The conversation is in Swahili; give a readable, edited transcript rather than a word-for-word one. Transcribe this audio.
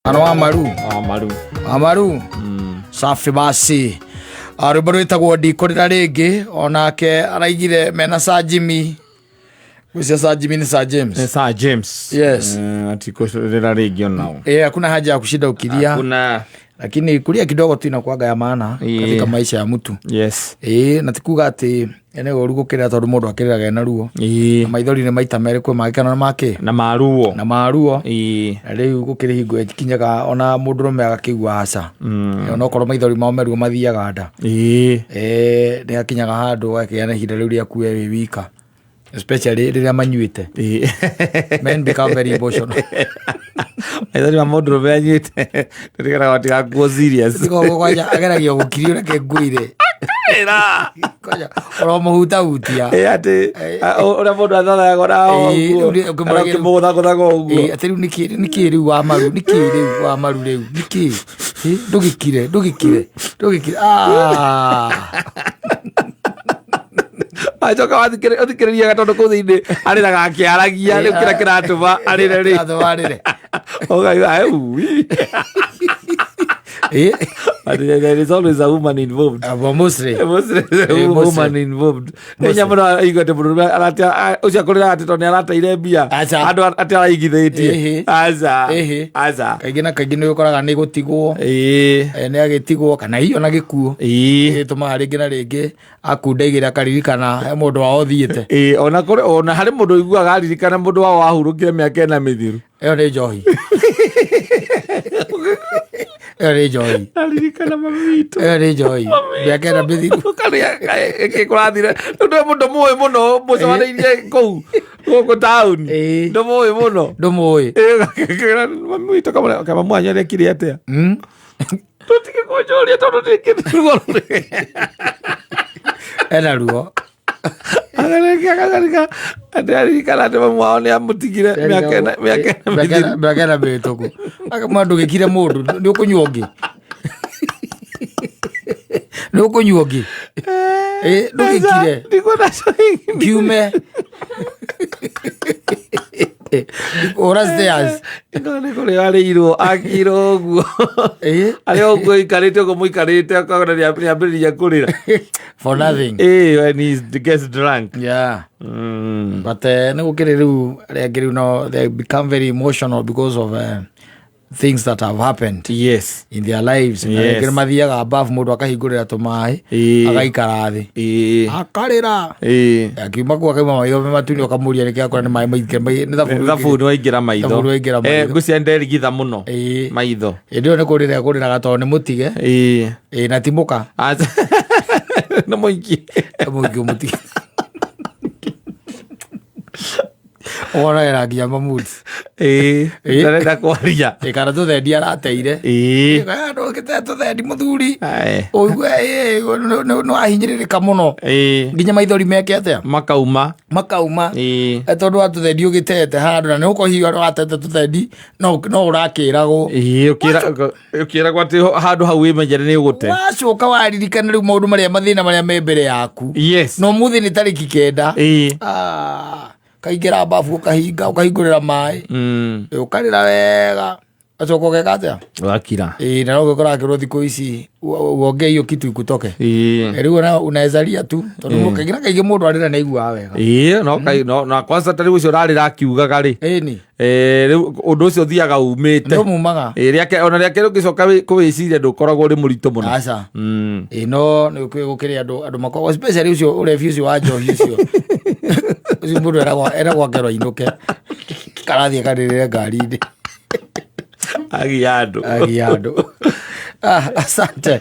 Ano Amaru. Amaru. Safi basi. Rwimbo rwitagwo ndikurira ringi onake araigire mena Sir Jimmy. Kusia Sir Jimmy ni Sir James. Sir James. Yes. Atikurira ringi onao. Hakuna haja ya kushinda ukilia. Hakuna. Lakini kulia kidogo tu inakuaga ya maana katika maisha ya mtu. Yes. Na tikuga ati ene urugukira tondu mundu akiriraga ena ruo. Maithori ni maita meri kwe magikana na make. Na maruo. Riu gukiri hingo ekinyaga ona mundu rume agakigwa aca. Ona okorwo maithori mao meruo mathiaga nda. Ni akinyaga handu akiana ihinda riu ria kuwe wi wika. Especially riria manyuite. Men become very emotional. Maithori ma mundu rume anyuite. Ndigera watiga kuo serious. Siko kwaja ageragia gukirio reke nguire. Koja ora muhuta utia ati ora mundu athara gora ukimugutha guthaga uguo ati riu niki riu wa maru riu niki ndugikire ajoka wathikiriria gatondu kuu thiini ariraga akiaragia riu kira kiratuma arire there is always a woman involved. Mostly a woman involved. Nenya mura igate muru aratia ucia kurira ati toni arateire mbia andu ati araigithitie aza kaingĩ nĩ ũkoraga nĩ gũtigwo nĩ agĩtigwo kana hiyo na gĩkuo tũmaga rĩngĩ na rĩngĩ akundaigĩra akaririkana he mũndũ wao thiĩte ona harĩ mũndũ ũiguaga aririkana mũndũ wao wahurũkire mĩaka ĩna mĩthiru ĩyo nĩ njohi aririkana mami witũ nĩ njohi mĩaka ĩna mĩthiru kũrathire nĩ mũndũ mũĩ mũno mũcemanĩirie kũu gũkũ taũni ndũmũĩ mũno mami witũ kama mwanyerekire atĩa tũtige kũnjũria tondũ ndĩngĩ ena ruo agarika aririkana ati mamu wao nĩ amutigire mĩaka ĩna mĩhĩtũku mwandu gĩkire mũndũ nĩ ũkũnyua ũngĩ ndũgĩkire kiume ora stairs nĩ kũrĩa arĩirwo akirwo ũguo arĩa ũguo ikarĩte ũguo mũikarĩte akagona nĩambĩrĩria kũrĩra for nothing when he gets drunk but nĩ gũkĩrĩ rĩu arĩa angĩ rĩu no they become very emotional because of things that have happened in their lives. Ngĩrĩ mathiaga above mũndũ akahingũrĩra tũmaĩ agaikara thĩ akarĩra akiuma kuo akauma maitho matune ũkamũria nĩkĩ akora nĩ maĩ maingĩ nĩ thabuni waingĩra maitho ngũcia nderigitha mũno maitho ĩndĩ ĩyo nĩ kũrĩra ekũrĩraga tondũ nĩ mũtige na timũka nĩ mũingĩ mũtige ona eragia mamut ndarenda kwaria kana tũthendi arateire andũ gĩte tũthendi mũthuri ũigue nĩ wahinyĩrĩrĩka mũno nginya maithori meke atĩa makauma tondũ wa tũthendi ũgĩtete handũ na nĩ ũkorwo hihi andũ watete tũthendi no ũrakĩragwo ũkĩragwo atĩ handũ hau wĩmenyere nĩ ũgũte wacoka waririkana rĩu maũndũ marĩa mathĩna marĩa me mbere yaku no mũthĩ nĩ tarĩki 9 kaingĩra bafu ũkahingũrĩra maĩ ũkarĩra wega acoka ũgeka atĩa wakira na no ũgĩkora akĩrwo thikũ ici uongee hiyo kitu ikutoke rĩu unaweza ria tu tondũ kaingĩ mũndũ arĩra nĩ aiguaga wega na kwanza ta rĩu ũcio ũrarĩra akiugaga rĩ rĩu ũndũ ũcio ũthiaga umĩte ndũmumaga ona rĩake rũngĩcoka kũwĩciria ndũkoragwo ũrĩ mũritũ mũno aca no nĩ gũkĩrĩ andũ makoragwo especially ũcio ũrebi ũcio wa njohi ũcio ucio mundu eragwo akerwo ainũke karathiĩ karĩrĩre ngari-inĩ agia andũ asante.